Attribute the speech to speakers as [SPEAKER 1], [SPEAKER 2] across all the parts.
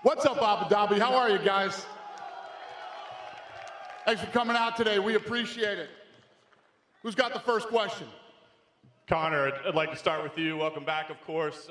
[SPEAKER 1] What's up, Abu Dhabi? How are you guys? Thanks for coming out today. We appreciate it. Who's got the first question?
[SPEAKER 2] Conor, I'd like to start with you. Welcome back, of course.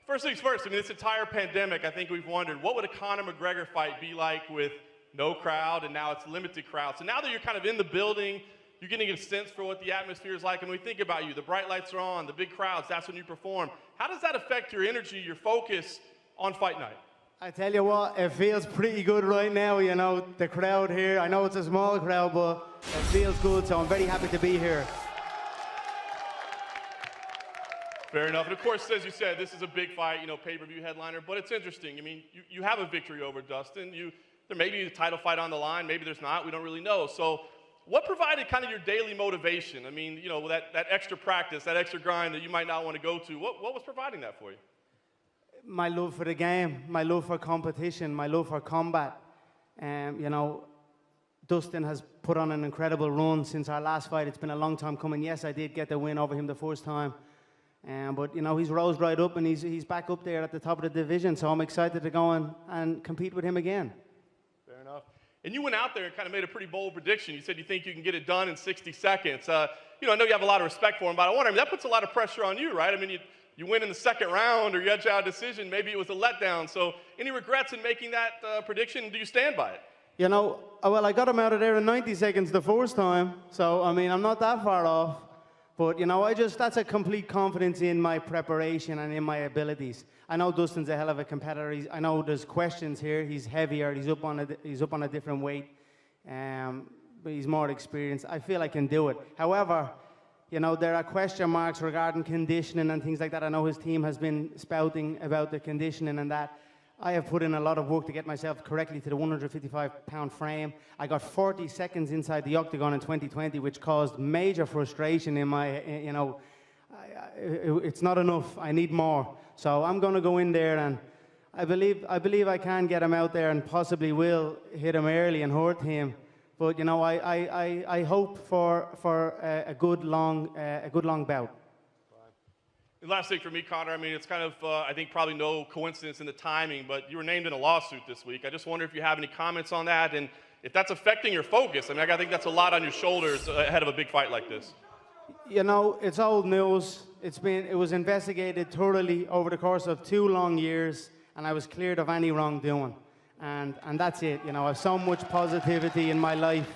[SPEAKER 2] First things first, I mean, this entire pandemic, I think we've wondered, what would a Conor McGregor fight be like with no crowd, and now it's limited crowd? So now that you're kind of in the building, you're getting a sense for what the atmosphere is like, and when we think about you, the bright lights are on, the big crowds, that's when you perform. How does that affect your energy, your focus on fight night?
[SPEAKER 3] I tell you what, it feels pretty good right now, you know, the crowd here. I know it's a small crowd, but it feels good, so I'm very happy to be here.
[SPEAKER 2] Fair enough. And of course, as you said, this is a big fight, you know, pay-per-view headliner, but it's interesting. I mean, you have a victory over Dustin. There may be a title fight on the line, maybe there's not, we don't really know. So what provided kind of your daily motivation? I mean, you know, that extra practice, that extra grind that you might not want to go to, what was providing that for you?
[SPEAKER 3] My love for the game, my love for competition, my love for combat. You know, Dustin has put on an incredible run since our last fight. It's been a long time coming. Yes, I did get the win over him the first time. But, you know, he's rose right up and he's back up there at the top of the division. So I'm excited to go and compete with him again.
[SPEAKER 2] Fair enough. And you went out there and kind of made a pretty bold prediction. You said you think you can get it done in 60 seconds. You know, I know you have a lot of respect for him, but I wonder, I mean, that puts a lot of pressure on you, right? I mean, you win in the second round or you edge out a decision. Maybe it was a letdown. So any regrets in making that prediction? Do you stand by it?
[SPEAKER 3] You know, well, I got him out of there in 90 seconds the first time. So, I mean, I'm not that far off. But, you know, that's a complete confidence in my preparation and in my abilities. I know Dustin's a hell of a competitor. I know there's questions here. He's heavier. He's up on a different weight. But he's more experienced. I feel I can do it. However, you know, there are question marks regarding conditioning and things like that. I know his team has been spouting about the conditioning and that. I have put in a lot of work to get myself correctly to the 155-pound frame. I got 40 seconds inside the octagon in 2020, which caused major frustration in my, you know, it's not enough. I need more. So I'm going to go in there, and I believe I can get him out there and possibly will hit him early and hurt him. But, you know, I hope for a good long bout.
[SPEAKER 2] And last thing for me, Conor, I mean, it's kind of, I think probably no coincidence in the timing, but you were named in a lawsuit this week. I just wonder if you have any comments on that and if that's affecting your focus. I mean, I think that's a lot on your shoulders ahead of a big fight like this.
[SPEAKER 3] You know, it's old news. It was investigated thoroughly over the course of 2 long years, and I was cleared of any wrongdoing. And that's it. You know, I have so much positivity in my life.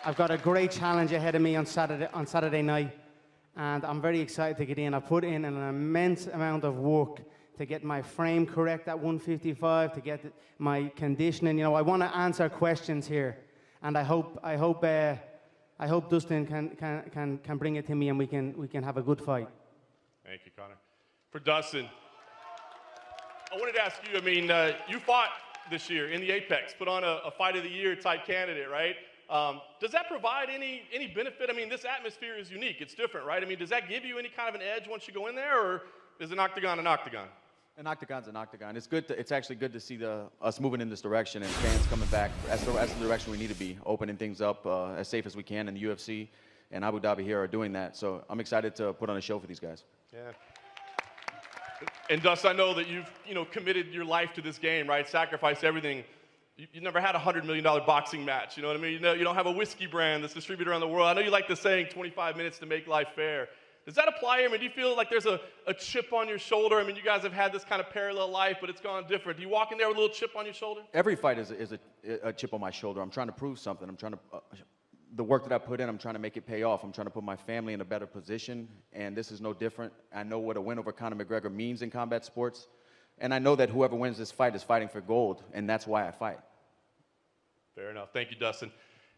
[SPEAKER 3] I've got a great challenge ahead of me on Saturday night. And I'm very excited to get in. I put in an immense amount of work to get my frame correct at 155, to get my conditioning. You know, I want to answer questions here, and I hope Dustin can bring it to me, and we can have a good fight.
[SPEAKER 2] Thank you, Conor. For Dustin, I wanted to ask you. I mean, you fought this year in the Apex, put on a Fight of the Year type candidate, right? Does that provide any benefit? I mean, this atmosphere is unique. It's different, right? I mean, does that give you any kind of an edge once you go in there, or is an octagon an octagon?
[SPEAKER 4] An octagon's an octagon. It's good. It's actually good to see us moving in this direction and fans coming back. That's the direction we need to be, opening things up as safe as we can. And the UFC and Abu Dhabi here are doing that. So I'm excited to put on a show for these guys.
[SPEAKER 2] Yeah. And Dust, I know that you've committed your life to this game, right? Sacrificed everything. You never had a $100 million boxing match, you know what I mean? You don't have a whiskey brand that's distributed around the world. I know you like the saying, 25 minutes to make life fair. Does that apply here? I mean, do you feel like there's a chip on your shoulder? I mean, you guys have had this kind of parallel life, but it's gone different. Do you walk in there with a little chip on your shoulder?
[SPEAKER 4] Every fight is a chip on my shoulder. I'm trying to prove something. I'm trying to, the work that I put in, I'm trying to make it pay off. I'm trying to put my family in a better position, and this is no different. I know what a win over Conor McGregor means in combat sports, and I know that whoever wins this fight is fighting for gold, and that's why I fight.
[SPEAKER 2] Fair enough. Thank you, Dustin.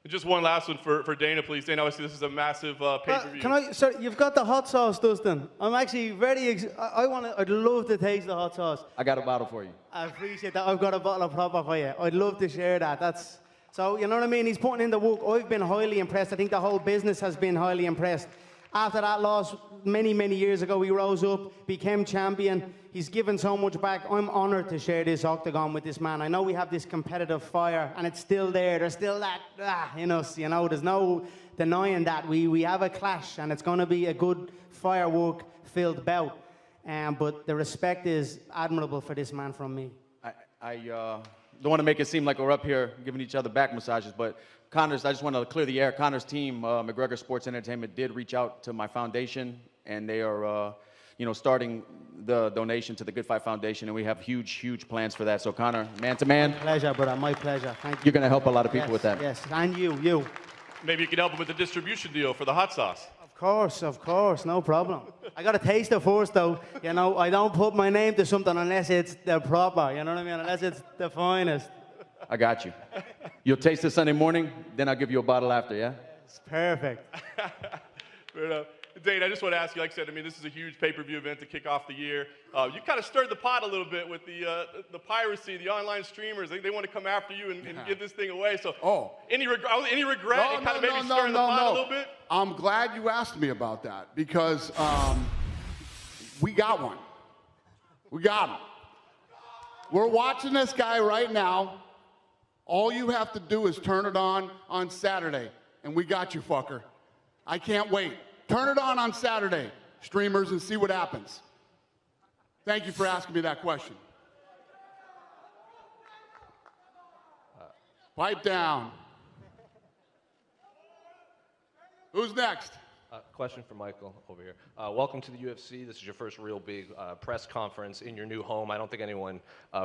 [SPEAKER 2] And just one last one for Dana, please. Dana, obviously this is a massive pay-per-view.
[SPEAKER 3] Sir, you've got the hot sauce, Dustin. I'm actually I'd love to taste the hot sauce.
[SPEAKER 4] I got a bottle for you.
[SPEAKER 3] I appreciate that. I've got a bottle of proper for you. I'd love to share that. So, you know what I mean? He's putting in the work. I've been highly impressed. I think the whole business has been highly impressed. After that loss, many, many years ago, he rose up, became champion. He's given so much back. I'm honored to share this octagon with this man. I know we have this competitive fire, and it's still there. There's still that in us, you know. There's no denying that. We have a clash, and it's going to be a good firework-filled bout. But the respect is admirable for this man from me.
[SPEAKER 4] I don't want to make it seem like we're up here giving each other back massages, but Conor's, I just want to clear the air. Conor's team, McGregor Sports Entertainment, did reach out to my foundation, and they are, starting the donation to the Good Fight Foundation, and we have huge, huge plans for that. So, Conor, man to man.
[SPEAKER 3] Pleasure, brother. My pleasure. Thank you.
[SPEAKER 4] You're going to help a lot of people
[SPEAKER 3] Yes,
[SPEAKER 4] with that.
[SPEAKER 3] Yes, and you.
[SPEAKER 2] Maybe you could help him with the distribution deal for the hot sauce.
[SPEAKER 3] Of course, no problem. I got to taste it first, though. I don't put my name to something unless it's the proper, you know what I mean? Unless it's the finest.
[SPEAKER 4] I got you. You'll taste it Sunday morning, then I'll give you a bottle after, yeah?
[SPEAKER 3] It's perfect.
[SPEAKER 2] Fair enough. Dane, I just want to ask you, like I said, this is a huge pay-per-view event to kick off the year. You kind of stirred the pot a little bit with the piracy, the online streamers. They want to come after you and give this thing away. So, any regret in kind of maybe stirring the pot a little bit?
[SPEAKER 1] I'm glad you asked me about that because we got one. We got him. We're watching this guy right now. All you have to do is turn it on Saturday, and we got you, fucker. I can't wait. Turn it on Saturday, streamers, and see what happens. Thank you for asking me that question. Pipe down. Who's next?
[SPEAKER 5] Question for Michael over here. Welcome to the UFC. This is your first real big press conference in your new home. I don't think anyone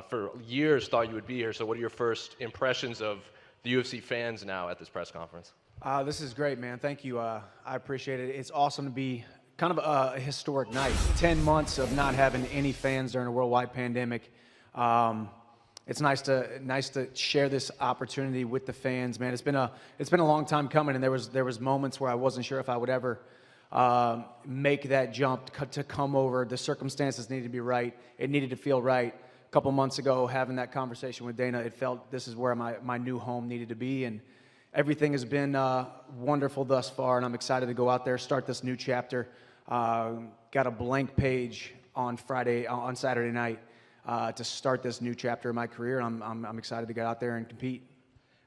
[SPEAKER 5] for years thought you would be here. So what are your first impressions of the UFC fans now at this press conference?
[SPEAKER 6] This is great, man. Thank you. I appreciate it. It's awesome to be kind of a historic night. 10 months of not having any fans during a worldwide pandemic. It's nice to share this opportunity with the fans, man. It's been a long time coming, and there was moments where I wasn't sure if I would ever make that jump to come over. The circumstances needed to be right. It needed to feel right. A couple months ago, having that conversation with Dana, it felt this is where my new home needed to be, and everything has been wonderful thus far, and I'm excited to go out there, start this new chapter. Got a blank page on Saturday night to start this new chapter in my career. I'm excited to get out there and compete.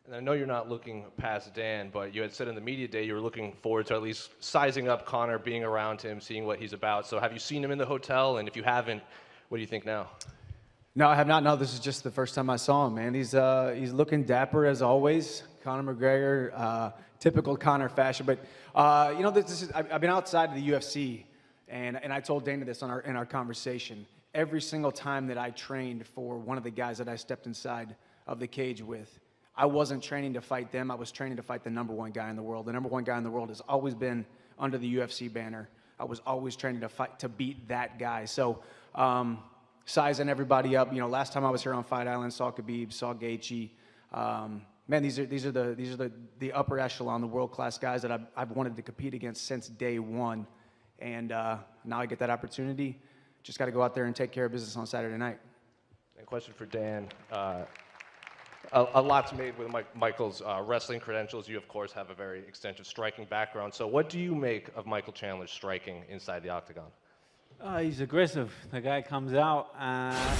[SPEAKER 5] And I know you're not looking past Dan, but you had said in the media day you were looking forward to at least sizing up Conor, being around him, seeing what he's about. So have you seen him in the hotel? And if you haven't, what do you think now?
[SPEAKER 6] No, I have not. No, this is just the first time I saw him, man. He's looking dapper as always. Conor McGregor, typical Conor fashion. But I've been outside of the UFC, and I told Dana this in our conversation. Every single time that I trained for one of the guys that I stepped inside of the cage with, I wasn't training to fight them. I was training to fight the number one guy in the world. The number one guy in the world has always been under the UFC banner. I was always training to fight to beat that guy. So. Sizing everybody up. Last time I was here on Fight Island, saw Khabib, saw Gaethje. Man, these are the upper echelon, the world class guys that I've wanted to compete against since day one, and now I get that opportunity. Just got to go out there and take care of business on Saturday night.
[SPEAKER 5] And question for Dan. A lot's made with Michael's wrestling credentials. You, of course, have a very extensive striking background. So what do you make of Michael Chandler's striking inside the octagon?
[SPEAKER 7] He's aggressive. The guy comes out,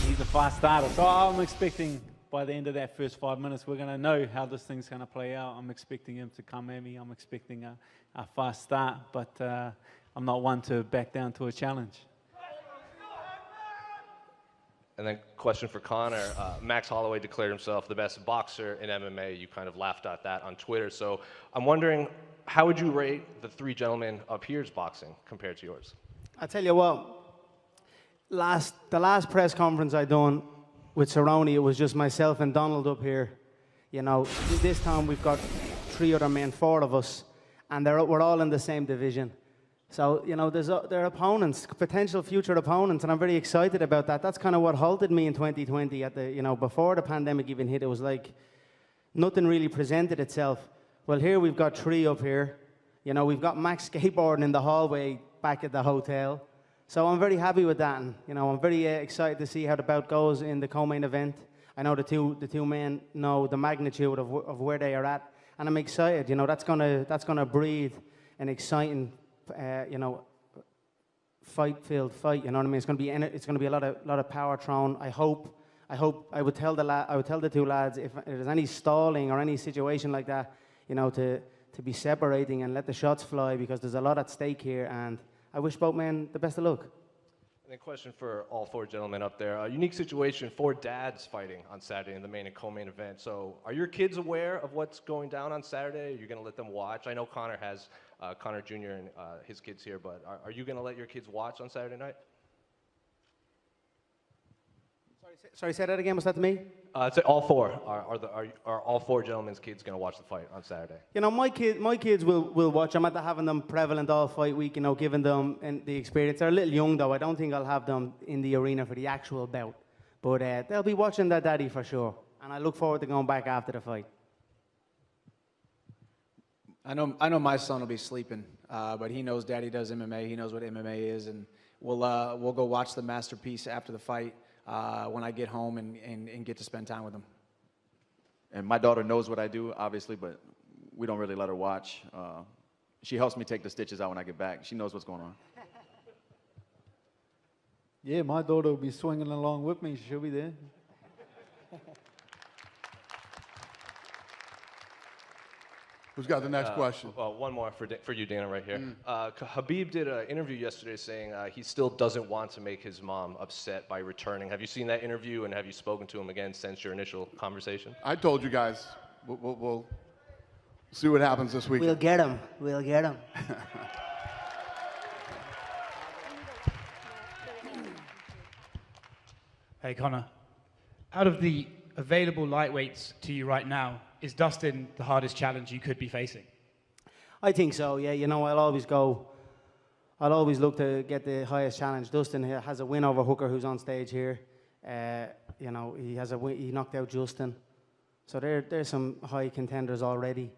[SPEAKER 7] he's a fast starter. So I'm expecting by the end of that first 5 minutes, we're going to know how this thing's going to play out. I'm expecting him to come at me. I'm expecting a fast start, but I'm not one to back down to a challenge.
[SPEAKER 5] And then question for Conor. Max Holloway declared himself the best boxer in MMA. You kind of laughed at that on Twitter. So I'm wondering, how would you rate the three gentlemen up here's boxing compared to yours?
[SPEAKER 3] I tell you what, the last press conference I done with Cerrone, it was just myself and Donald up here. This time we've got three other men, four of us, and we're all in the same division. So, they're opponents, potential future opponents, and I'm very excited about that. That's kind of what halted me in 2020 before the pandemic even hit. It was like nothing really presented itself. Well, here we've got three up here. We've got Max skateboarding in the hallway back at the hotel. So I'm very happy with that. And, I'm very excited to see how the bout goes in the co-main event. I know the two men know the magnitude of where they are at, and I'm excited. That's gonna breed an exciting, fight-filled fight. You know what I mean? It's gonna be a lot of power thrown. I would tell the two lads if there's any stalling or any situation like that, to be separating and let the shots fly, because there's a lot at stake here, and I wish both men the best of luck.
[SPEAKER 5] And a question for all four gentlemen up there. A unique situation for dads fighting on Saturday in the main and co-main event. So are your kids aware of what's going down on Saturday? Are you going to let them watch? I know Conor has Conor Jr. and his kids here, but are you going to let your kids watch on Saturday night?
[SPEAKER 3] Sorry, say that again. Was that to me?
[SPEAKER 5] So all four. Are all four gentlemen's kids going to watch the fight on Saturday?
[SPEAKER 3] You know, my kids will watch. I'm at having them prevalent all fight week, you know, giving them the experience. They're a little young, though. I don't think I'll have them in the arena for the actual bout. But they'll be watching their daddy for sure. And I look forward to going back after the fight.
[SPEAKER 6] I know my son will be sleeping, but he knows Daddy does MMA. He knows what MMA is, and we'll go watch the masterpiece after the fight when I get home and get to spend time with him.
[SPEAKER 4] And my daughter knows what I do, obviously, but we don't really let her watch. She helps me take the stitches out when I get back. She knows what's going on.
[SPEAKER 7] Yeah, my daughter will be swinging along with me. She'll be there.
[SPEAKER 1] Who's got the next question?
[SPEAKER 5] Well, one more for you, Dana, right here. Habib did an interview yesterday saying he still doesn't want to make his mom upset by returning. Have you seen that interview, and have you spoken to him again since your initial conversation?
[SPEAKER 1] I told you guys, we'll see what happens this week.
[SPEAKER 3] We'll get him. We'll get him.
[SPEAKER 8] Hey, Conor. Out of the available lightweights to you right now, is Dustin the hardest challenge you could be facing?
[SPEAKER 3] I think so, yeah. You know, I'll always look to get the highest challenge. Dustin has a win over Hooker, who's on stage here. You know, he knocked out Justin. So there's some high contenders already.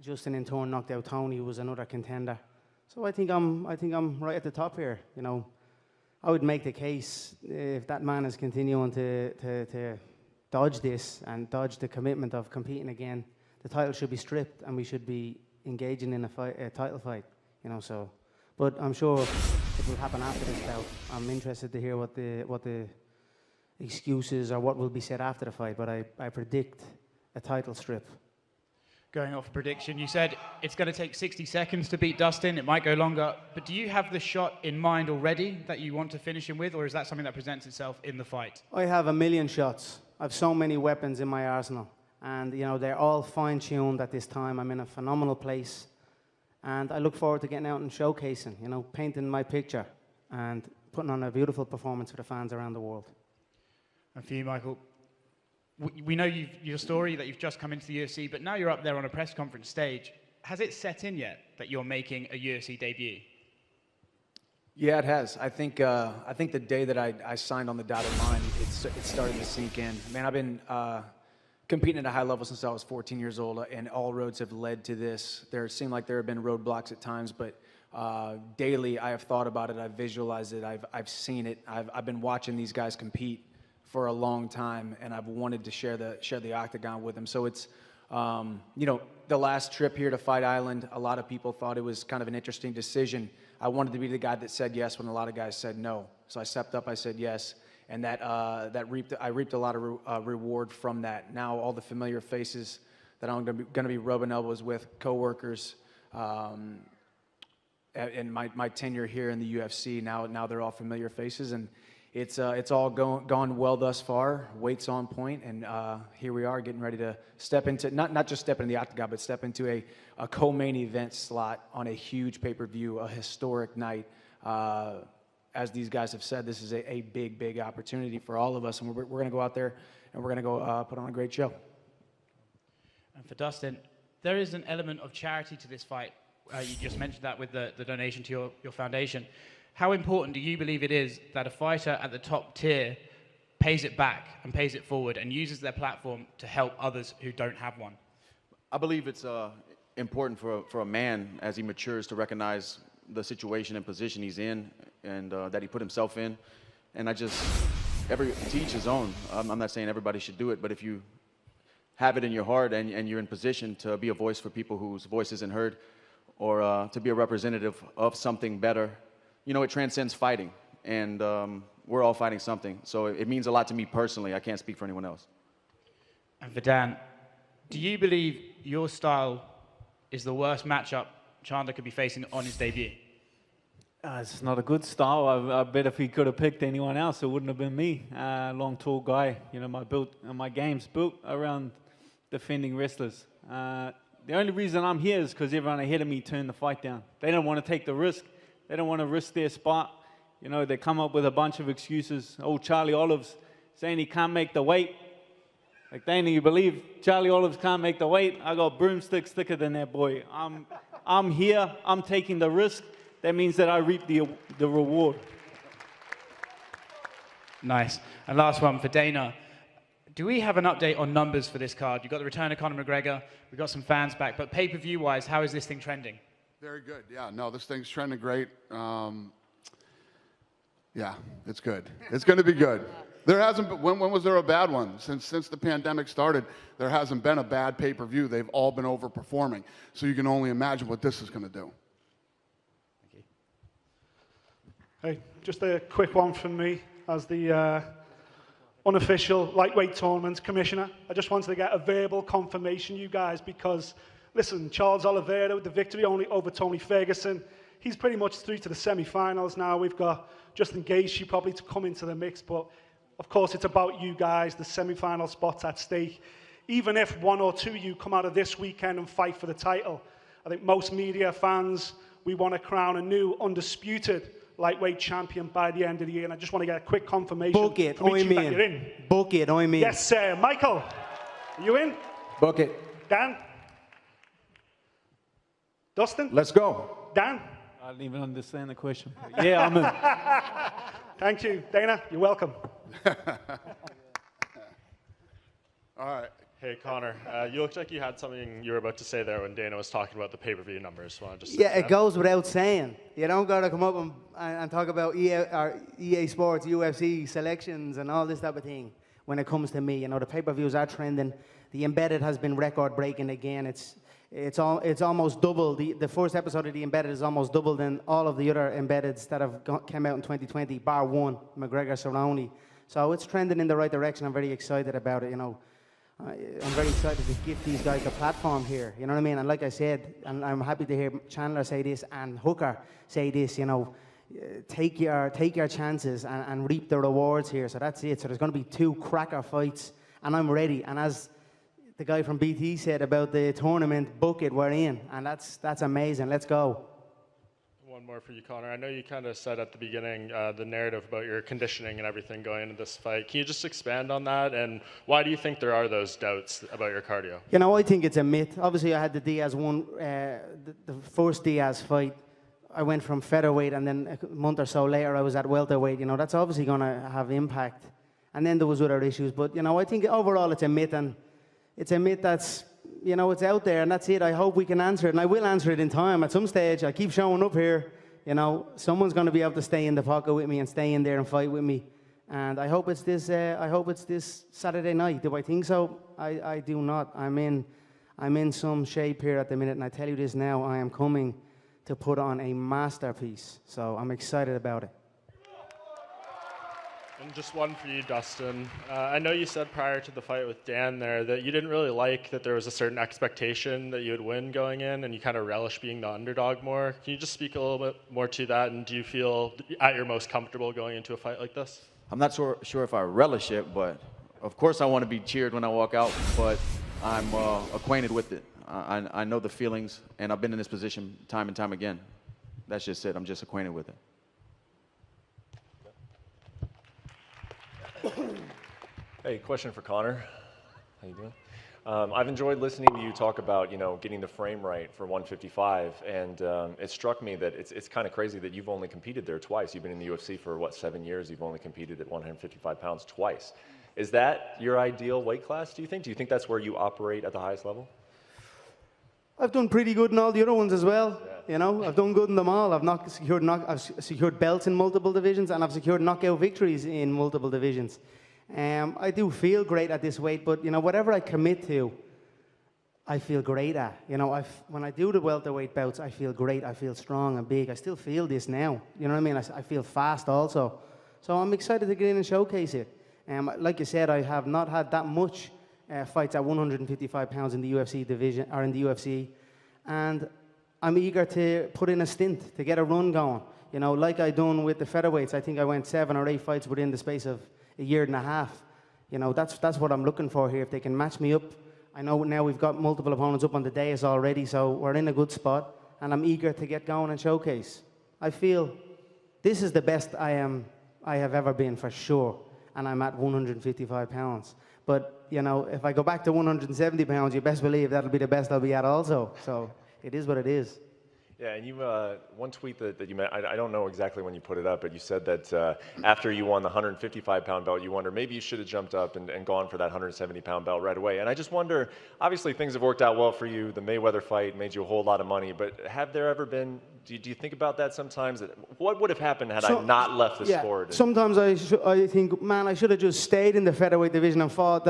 [SPEAKER 3] Justin in turn knocked out Tony, who was another contender. So I think I'm right at the top here. You know, I would make the case if that man is continuing to dodge this and dodge the commitment of competing again, the title should be stripped and we should be engaging in a title fight, you know. So, but I'm sure it will happen after this bout. I'm interested to hear what the excuses or what will be said after the fight. But I predict a title strip.
[SPEAKER 8] Going off prediction, you said it's going to take 60 seconds to beat Dustin. It might go longer. But do you have the shot in mind already that you want to finish him with, or is that something that presents itself in the fight?
[SPEAKER 3] I have a million shots. I have so many weapons in my arsenal. And, you know, they're all fine-tuned at this time. I'm in a phenomenal place. And I look forward to getting out and showcasing, you know, painting my picture and putting on a beautiful performance for the fans around the world.
[SPEAKER 8] And for you, Michael, we know your story, that you've just come into the UFC, but now you're up there on a press conference stage. Has it set in yet that you're making a UFC debut?
[SPEAKER 6] Yeah, it has. I think the day that I signed on the dotted line, it started to sink in. Man, I've been competing at a high level since I was 14 years old, and all roads have led to this. There seemed like there have been roadblocks at times, but daily I have thought about it, I've visualized it, I've seen it. I've been watching these guys compete for a long time, and I've wanted to share the octagon with them. So it's, you know, the last trip here to Fight Island, a lot of people thought it was kind of an interesting decision. I wanted to be the guy that said yes when a lot of guys said no. So I stepped up, I said yes, and I reaped a lot of reward from that. Now all the familiar faces that I'm going to be rubbing elbows with, coworkers, and my tenure here in the UFC, now they're all familiar faces, and it's all gone well thus far. Weight's on point, and here we are getting ready to step into, not just step into the octagon, but step into a co-main event slot on a huge pay-per-view, a historic night. As these guys have said, this is a big opportunity for all of us, and we're going to go out there and we're going to go put on a great show.
[SPEAKER 8] And for Dustin, there is an element of charity to this fight. You just mentioned that with the donation to your foundation. How important do you believe it is that a fighter at the top tier pays it back and pays it forward and uses their platform to help others who don't have one?
[SPEAKER 4] I believe it's important for a man as he matures to recognize the situation and position he's in and that he put himself in. And to each his own. I'm not saying everybody should do it, but if you have it in your heart and you're in position to be a voice for people whose voice isn't heard, or to be a representative of something better, you know, it transcends fighting, and we're all fighting something. So it means a lot to me personally. I can't speak for anyone else.
[SPEAKER 8] And for Dan, do you believe your style is the worst matchup Chandler could be facing on his debut?
[SPEAKER 7] It's not a good style. I bet if he could have picked anyone else, it wouldn't have been me. Long, tall guy. You know, my game's built around defending wrestlers. The only reason I'm here is because everyone ahead of me turned the fight down. They don't want to take the risk. They don't want to risk their spot. You know, they come up with a bunch of excuses. Old Charlie Olives saying he can't make the weight. Like, Dana, you believe Charlie Olives can't make the weight? I got broomsticks thicker than that boy. I'm here. I'm taking the risk. That means that I reap the reward.
[SPEAKER 8] Nice. And last one for Dana. Do we have an update on numbers for this card? You've got the return of Conor McGregor. We've got some fans back. But pay-per-view wise, how is this thing trending?
[SPEAKER 1] Very good. Yeah, no, this thing's trending great. Yeah, it's good. It's going to be good. There hasn't been, when was there a bad one? Since the pandemic started, there hasn't been a bad pay-per-view. They've all been overperforming. So you can only imagine what this is going to do.
[SPEAKER 9] Hey, just a quick one from me as the unofficial lightweight tournament commissioner. I just wanted to get a verbal confirmation, you guys, because, listen, Charles Oliveira with the victory only over Tony Ferguson. He's pretty much through to the semi-finals now. We've got Justin Gaethje probably to come into the mix, but of course it's about you guys, the semi-final spots at stake. Even if one or two of you come out of this weekend and fight for the title, I think most media fans, we want to crown a new undisputed lightweight champion by the end of the year, and I just want to get a quick confirmation
[SPEAKER 3] Book it,
[SPEAKER 9] from each of you that
[SPEAKER 3] I'm
[SPEAKER 9] you're
[SPEAKER 3] in.
[SPEAKER 9] in.
[SPEAKER 3] Book it, I'm in.
[SPEAKER 9] Yes, sir. Michael, are you in?
[SPEAKER 6] Book it.
[SPEAKER 9] Dan? Dustin?
[SPEAKER 6] Let's go.
[SPEAKER 9] Dan?
[SPEAKER 7] I didn't even understand the question. Yeah, I'm in.
[SPEAKER 9] Thank you. Dana, you're welcome.
[SPEAKER 1] All right.
[SPEAKER 10] Hey, Conor, you looked like you had something you were about to say there when Dana was talking about the pay-per-view numbers. Want to just
[SPEAKER 3] Yeah, it goes without saying. You don't got to come up and talk about EA Sports, UFC selections and all this type of thing when it comes to me. You know, the pay-per-views are trending. The Embedded has been record-breaking again. It's almost double. The first episode of The Embedded is almost double than all of the other Embeddeds that have came out in 2020, bar one, McGregor Cerrone. So it's trending in the right direction. I'm very excited about it, you know. I'm very excited to give these guys the platform here, you know what I mean? And like I said, and I'm happy to hear Chandler say this and Hooker say this, you know, take your chances and reap the rewards here. So that's it. So there's going to be 2 cracker fights, and I'm ready. And as the guy from BT said about the tournament, book it, we're in. And that's amazing. Let's go.
[SPEAKER 10] One more for you, Conor. I know you kind of said at the beginning the narrative about your conditioning and everything going into this fight. Can you just expand on that? And why do you think there are those doubts about your cardio?
[SPEAKER 3] You know, I think it's a myth. Obviously, I had the Diaz one, the first Diaz fight. I went from featherweight, and then a month or so later, I was at welterweight. You know, that's obviously going to have impact. And then there was other issues. But, you know, I think overall it's a myth, and it's a myth that's, you know, it's out there, and that's it. I hope we can answer it, and I will answer it in time. At some stage, I keep showing up here. You know, someone's going to be able to stay in the pocket with me and stay in there and fight with me. And I hope it's this. I hope it's this Saturday night. Do I think so? I do not. I'm in some shape here at the minute, and I tell you this now. I am coming to put on a masterpiece. So I'm excited about it.
[SPEAKER 10] And just one for you, Dustin. I know you said prior to the fight with Dan there that you didn't really like that there was a certain expectation that you would win going in, and you kind of relish being the underdog more. Can you just speak a little bit more to that, and do you feel at your most comfortable going into a fight like this?
[SPEAKER 4] I'm not sure if I relish it, but of course I want to be cheered when I walk out, but I'm acquainted with it. I know the feelings, and I've been in this position time and time again. That's just it. I'm just acquainted with it.
[SPEAKER 11] Hey, question for Conor. How you doing? I've enjoyed listening to you talk about, you know, getting the frame right for 155, and it struck me that it's kind of crazy that you've only competed there twice. You've been in the UFC for, what, 7 years? You've only competed at 155 pounds twice. Is that your ideal weight class, do you think? Do you think that's where you operate at the highest level?
[SPEAKER 3] I've done pretty good in all the other ones as well. Yeah. You know, I've done good in them all. I've secured belts in multiple divisions, and I've secured knockout victories in multiple divisions. I do feel great at this weight, but you know, whatever I commit to, I feel great at. You know, when I do the welterweight bouts, I feel great. I feel strong and big. I still feel this now. You know what I mean? I feel fast also. So I'm excited to get in and showcase it. Like you said, I have not had that much fights at 155 pounds in the UFC division, or in the UFC, and I'm eager to put in a stint to get a run going. You know, like I done with the featherweights, I think I went 7 or 8 fights within the space of a year and a half. You know, that's what I'm looking for here. If they can match me up, I know now we've got multiple opponents up on the dais already, so we're in a good spot, and I'm eager to get going and showcase. I feel this is the best I have ever been for sure, and I'm at 155 pounds. But, you know, if I go back to 170 pounds, you best believe that'll be the best I'll be at also. So it is what it is.
[SPEAKER 11] Yeah, and you one tweet that you made, I don't know exactly when you put it up, but you said that after you won the 155-pound belt, you wonder maybe you should have jumped up and gone for that 170-pound belt right away. And I just wonder, obviously things have worked out well for you. The Mayweather fight made you a whole lot of money, but have there ever been, do you think about that sometimes? What would have happened had I not left the sport?
[SPEAKER 3] Sometimes I think, man, I should have just stayed in the featherweight division and fought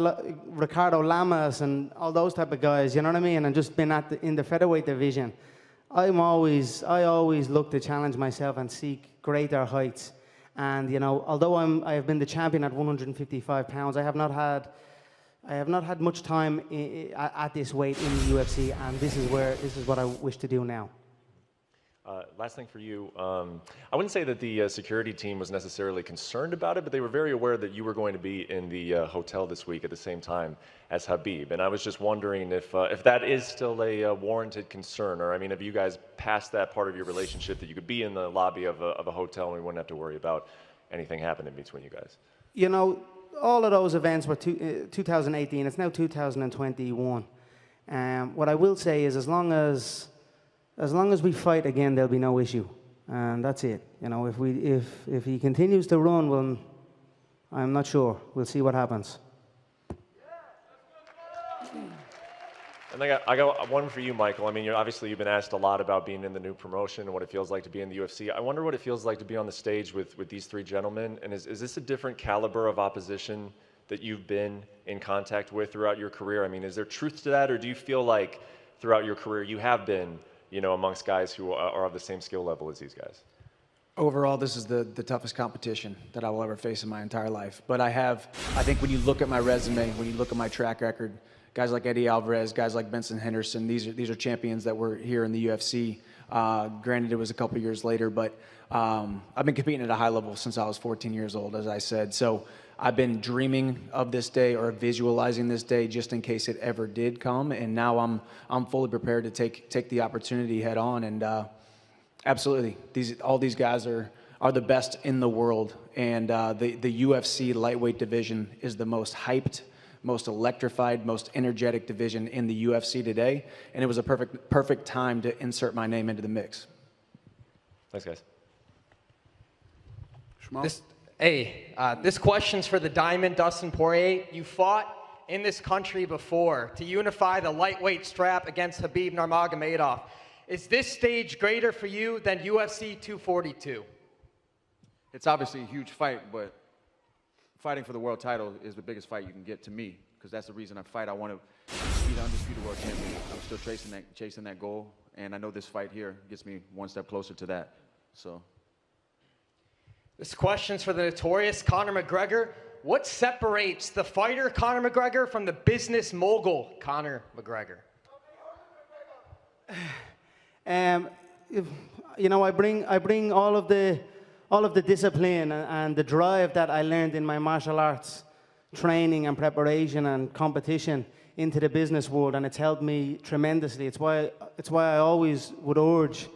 [SPEAKER 3] Ricardo Lamas and all those type of guys, you know what I mean? And just been in the featherweight division. I always look to challenge myself and seek greater heights. And, you know, although I have been the champion at 155 pounds, I have not had much time at this weight in the UFC, and this is what I wish to do now.
[SPEAKER 11] Last thing for you, I wouldn't say that the security team was necessarily concerned about it, but they were very aware that you were going to be in the hotel this week at the same time as Khabib. And I was just wondering if that is still a warranted concern, or I mean, have you guys passed that part of your relationship that you could be in the lobby of a hotel and we wouldn't have to worry about anything happening between you guys?
[SPEAKER 3] You know, all of those events were 2018. It's now 2021. What I will say is, as long as we fight again, there'll be no issue, and that's it. You know, if he continues to run, well, I'm not sure. We'll see what happens.
[SPEAKER 11] And I got one for you, Michael. I mean, you've been asked a lot about being in the new promotion and what it feels like to be in the UFC. I wonder what it feels like to be on the stage with these three gentlemen. And is this a different caliber of opposition that you've been in contact with throughout your career? I mean, is there truth to that, or do you feel like throughout your career you have been, you know, amongst guys who are of the same skill level as these guys?
[SPEAKER 6] Overall, this is the toughest competition that I will ever face in my entire life. But I think when you look at my resume, when you look at my track record, guys like Eddie Alvarez, guys like Benson Henderson, these are champions that were here in the UFC. Granted, it was a couple years later, but I've been competing at a high level since I was 14 years old, as I said. So I've been dreaming of this day or visualizing this day just in case it ever did come. And now I'm fully prepared to take the opportunity head on. And absolutely, all these guys are the best in the world. And the UFC lightweight division is the most hyped, most electrified, most energetic division in the UFC today. And it was a perfect time to insert my name into the mix.
[SPEAKER 11] Thanks, guys.
[SPEAKER 12] This question's for the Diamond, Dustin Poirier. You fought in this country before to unify the lightweight strap against Khabib Nurmagomedov. Is this stage greater for you than UFC 242?
[SPEAKER 4] It's obviously a huge fight, but fighting for the world title is the biggest fight you can get to me, because that's the reason I fight. I want to be the undisputed world champion. I'm still chasing that goal, and I know this fight here gets me one step closer to that. So.
[SPEAKER 12] This question's for the notorious Conor McGregor. What separates the fighter Conor McGregor from the business mogul Conor McGregor?
[SPEAKER 3] You know, I bring all of the discipline and the drive that I learned in my martial arts training and preparation and competition into the business world, and it's helped me tremendously. It's why I always would urge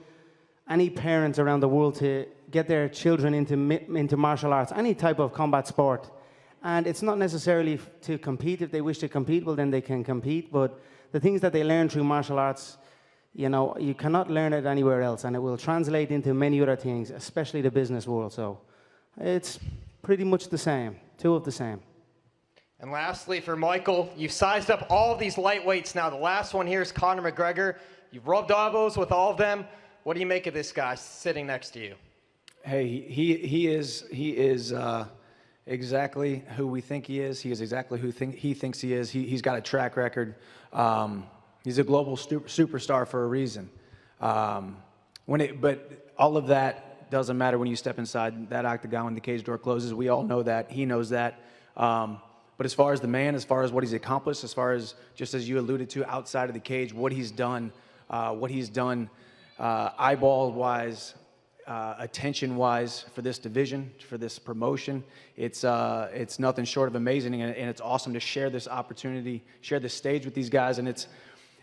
[SPEAKER 3] any parents around the world to get their children into martial arts, any type of combat sport. And it's not necessarily to compete. If they wish to compete, well, then they can compete. But the things that they learn through martial arts, you know, you cannot learn it anywhere else, and it will translate into many other things, especially the business world. So it's pretty much the same, two of the same.
[SPEAKER 12] And lastly, for Michael, you've sized up all of these lightweights now. The last one here is Conor McGregor. You've rubbed elbows with all of them. What do you make of this guy sitting next to you?
[SPEAKER 6] Hey, he is exactly who we think he is. He is exactly who he thinks he is. He's got a track record. He's a global superstar for a reason. But all of that doesn't matter when you step inside that octagon when the cage door closes. We all know that. He knows that. But as far as the man, as far as what he's accomplished, as far as, just as you alluded to, outside of the cage, what he's done eyeball-wise, attention-wise for this division, for this promotion. It's nothing short of amazing, and it's awesome to share this opportunity, share this stage with these guys. And it's,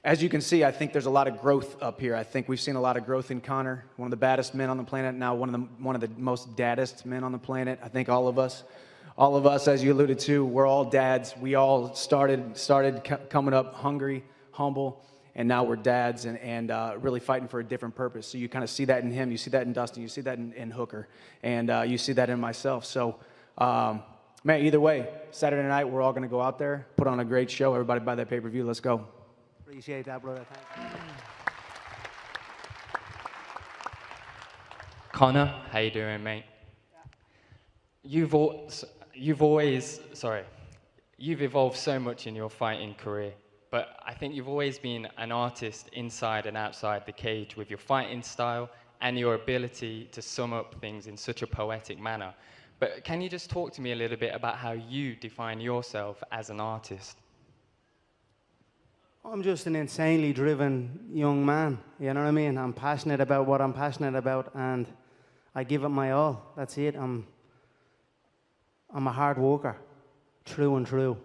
[SPEAKER 6] as you can see, I think there's a lot of growth up here. I think we've seen a lot of growth in Conor, one of the baddest men on the planet, now one of the most daddest men on the planet. I think all of us, as you alluded to, we're all dads. We all started coming up hungry, humble, and now we're dads and really fighting for a different purpose. So you kind of see that in him, you see that in Dustin, you see that in Hooker, and you see that in myself. So, man, either way, Saturday night, we're all going to go out there, put on a great show. Everybody buy that pay-per-view. Let's go.
[SPEAKER 3] Appreciate that, brother. Thank you.
[SPEAKER 13] Conor, how you doing, mate? You've evolved so much in your fighting career, but I think you've always been an artist inside and outside the cage with your fighting style and your ability to sum up things in such a poetic manner. But can you just talk to me a little bit about how you define yourself as an artist?
[SPEAKER 3] I'm just an insanely driven young man, you know what I mean? I'm passionate about what I'm passionate about, and I give it my all. That's it. I'm a hard worker, true and true.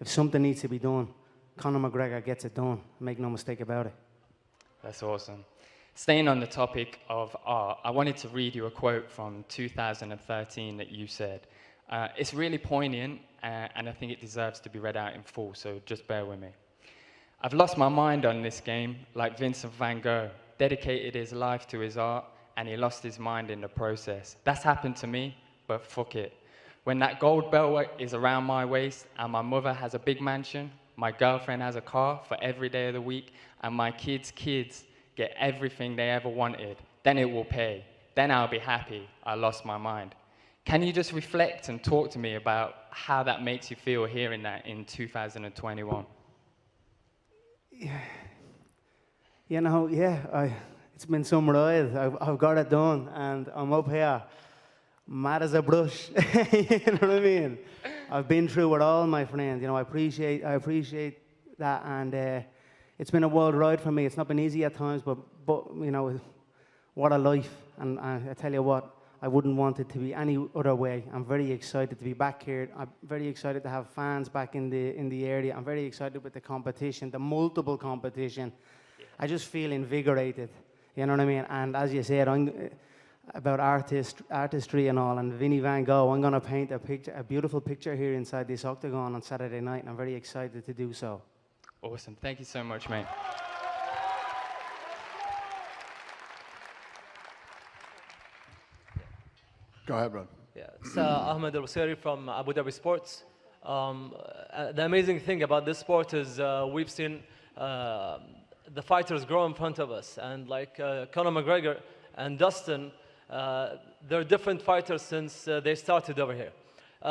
[SPEAKER 3] If something needs to be done, Conor McGregor gets it done. Make no mistake about it.
[SPEAKER 13] That's awesome. Staying on the topic of art, I wanted to read you a quote from 2013 that you said. It's really poignant, and I think it deserves to be read out in full, so just bear with me. I've lost my mind on this game, like Vincent van Gogh, dedicated his life to his art, and he lost his mind in the process. That's happened to me, but fuck it. When that gold belt is around my waist, and my mother has a big mansion, my girlfriend has a car for every day of the week, and my kids' kids get everything they ever wanted, then it will pay. Then I'll be happy I lost my mind. Can you just reflect and talk to me about how that makes you feel hearing that in 2021?
[SPEAKER 3] You know, it's been some ride. I've got it done, and I'm up here, mad as a brush. You know what I mean? I've been through it all, my friend. You know, I appreciate that, and it's been a wild ride for me. It's not been easy at times, but you know, what a life. And I tell you what, I wouldn't want it to be any other way. I'm very excited to be back here. I'm very excited to have fans back in the area. I'm very excited with the competition, the multiple competition. I just feel invigorated. You know what I mean? And as you said, about artistry and all, and Vinnie Van Gogh, I'm going to paint a beautiful picture here inside this octagon on Saturday night, and I'm very excited to do so.
[SPEAKER 13] Awesome. Thank you so much, mate.
[SPEAKER 1] Go ahead, bro.
[SPEAKER 14] Yeah, it's Ahmed Al-Wasiri from Abu Dhabi Sports. The amazing thing about this sport is we've seen the fighters grow in front of us. And like Conor McGregor and Dustin, they're different fighters since they started over here.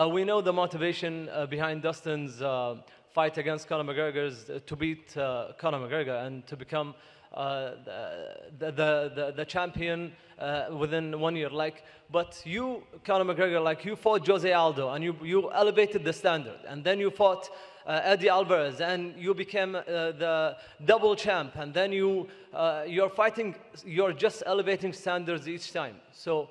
[SPEAKER 14] We know the motivation behind Dustin's fight against Conor McGregor is to beat Conor McGregor and to become the champion within 1 year. But you, Conor McGregor, you fought Jose Aldo and you elevated the standard, and then you fought Eddie Alvarez and you became the double champ, and then you're fighting, you're just elevating standards each time. So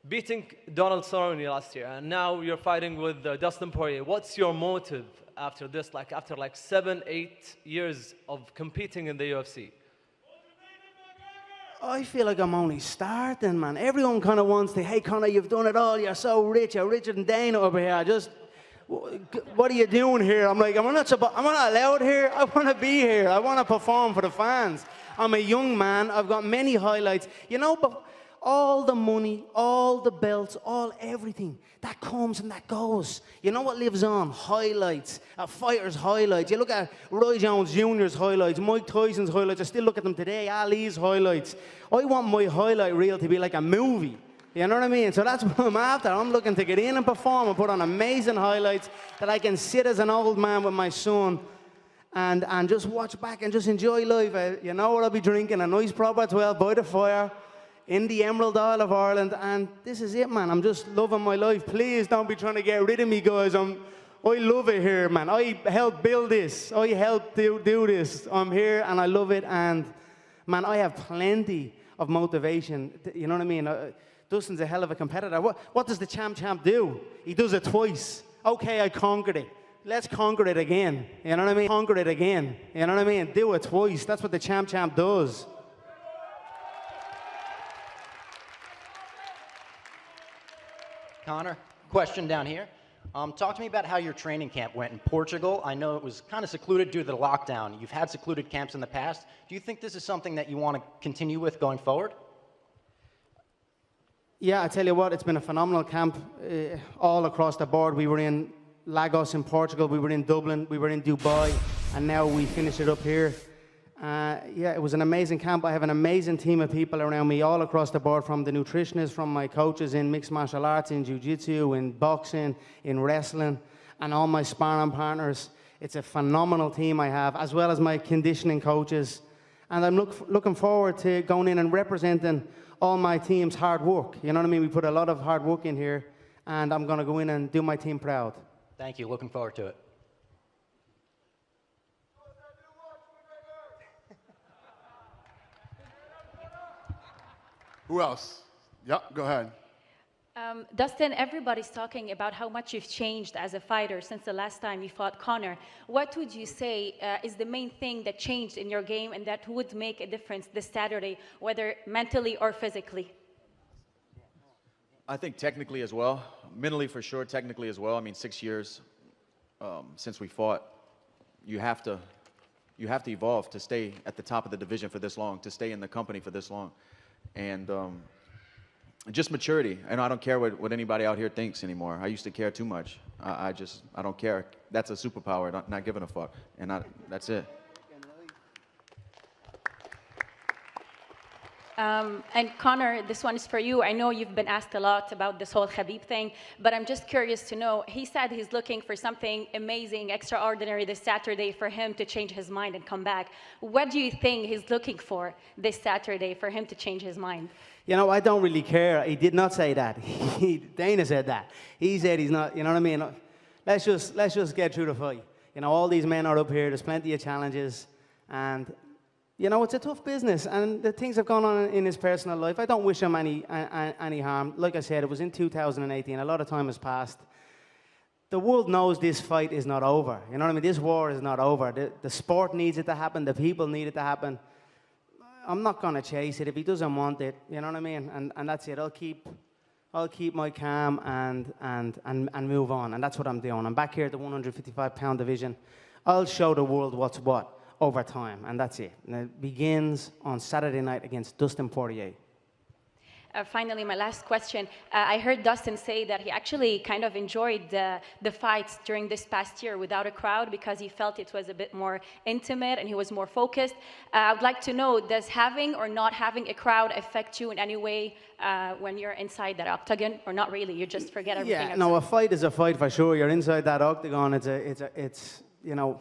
[SPEAKER 14] beating Donald Cerrone last year, and now you're fighting with Dustin Poirier. What's your motive after this, after 7-8 years of competing in the UFC?
[SPEAKER 3] I feel like I'm only starting, man. Everyone kind of wants to, hey, Conor, you've done it all. You're so rich. You're richer than Dana over here. What are you doing here? I'm like, I'm not allowed here. I want to be here. I want to perform for the fans. I'm a young man. I've got many highlights. You know, but all the money, all the belts, everything, that comes and that goes. You know what lives on? Highlights, a fighter's highlights. You look at Roy Jones Jr.'s highlights, Mike Tyson's highlights. I still look at them today, Ali's highlights. I want my highlight reel to be like a movie. You know what I mean? So that's what I'm after. I'm looking to get in and perform and put on amazing highlights that I can sit as an old man with my son and just watch back and just enjoy life. You know what I'll be drinking? A nice proper 12 by the fire in the Emerald Isle of Ireland, and this is it, man. I'm just loving my life. Please don't be trying to get rid of me, guys. I love it here, man. I helped build this. I helped do this. I'm here, and I love it, and, man, I have plenty of motivation. You know what I mean? Dustin's a hell of a competitor. What does the champ do? He does it twice. Okay, I conquered it. Let's conquer it again. You know what I mean? Conquer it again. You know what I mean? Do it twice. That's what the champ does.
[SPEAKER 15] Conor, question down here. Talk to me about how your training camp went in Portugal. I know it was kind of secluded due to the lockdown. You've had secluded camps in the past. Do you think this is something that you want to continue with going forward?
[SPEAKER 3] Yeah, I tell you what, it's been a phenomenal camp all across the board. We were in Lagos in Portugal, we were in Dublin, we were in Dubai, and now we finish it up here. Yeah, it was an amazing camp. I have an amazing team of people around me all across the board, from the nutritionists, from my coaches in mixed martial arts, in jiu-jitsu, in boxing, in wrestling, and all my sparring partners. It's a phenomenal team I have, as well as my conditioning coaches. And I'm looking forward to going in and representing all my team's hard work. You know what I mean? We put a lot of hard work in here, and I'm going to go in and do my team proud.
[SPEAKER 15] Thank you. Looking forward to it.
[SPEAKER 1] Who else? Yep, go ahead.
[SPEAKER 16] Dustin, everybody's talking about how much you've changed as a fighter since the last time you fought Conor. What would you say is the main thing that changed in your game and that would make a difference this Saturday, whether mentally or physically?
[SPEAKER 4] I think technically as well, mentally for sure, technically as well. I mean, 6 years since we fought, you have to evolve to stay at the top of the division for this long, to stay in the company for this long. And just maturity. And I don't care what anybody out here thinks anymore. I used to care too much. I don't care. That's a superpower, not giving a fuck. And that's it.
[SPEAKER 16] And Conor, this one is for you. I know you've been asked a lot about this whole Khabib thing, but I'm just curious to know, he said he's looking for something amazing, extraordinary this Saturday for him to change his mind and come back. What do you think he's looking for this Saturday for him to change his mind?
[SPEAKER 3] You know, I don't really care. He did not say that. Dana said that. He said he's not, you know what I mean? Let's just get through the fight. You know, all these men are up here. There's plenty of challenges. And you know, it's a tough business, and the things have gone on in his personal life. I don't wish him any harm. Like I said, it was in 2018. A lot of time has passed. The world knows this fight is not over. You know what I mean? This war is not over. The sport needs it to happen. The people need it to happen. I'm not going to chase it if he doesn't want it. You know what I mean? And that's it. I'll keep my calm and move on. And that's what I'm doing. I'm back here at the 155-pound division. I'll show the world what's what over time, and that's it. And it begins on Saturday night against Dustin Poirier.
[SPEAKER 16] Finally, my last question. I heard Dustin say that he actually kind of enjoyed the fights during this past year without a crowd because he felt it was a bit more intimate and he was more focused. I would like to know, does having or not having a crowd affect you in any way when you're inside that octagon, or not really? You just forget everything.
[SPEAKER 3] Yeah, no, a fight is a fight for sure. You're inside that octagon. It's you know,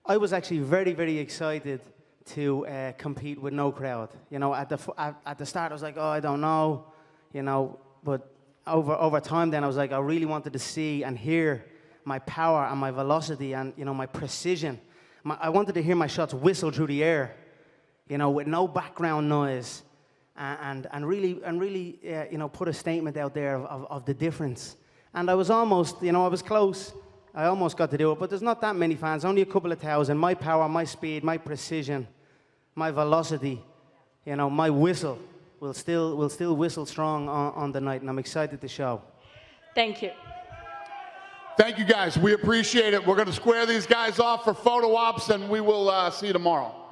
[SPEAKER 3] I was actually very, very excited to compete with no crowd. You know, at the start, I was like, oh, I don't know, you know. But over time, then I was like, I really wanted to see and hear my power and my velocity and, you know, my precision. I wanted to hear my shots whistle through the air, you know, with no background noise, and really, you know, put a statement out there of the difference. And I was almost, you know, I was close. I almost got to do it, but there's not that many fans, only a couple of thousand. My power, my speed, my precision, my velocity, you know, my whistle will still whistle strong on the night, and I'm excited to show.
[SPEAKER 16] Thank you.
[SPEAKER 1] Thank you, guys. We appreciate it. We're going to square these guys off for photo ops, and we will see you tomorrow.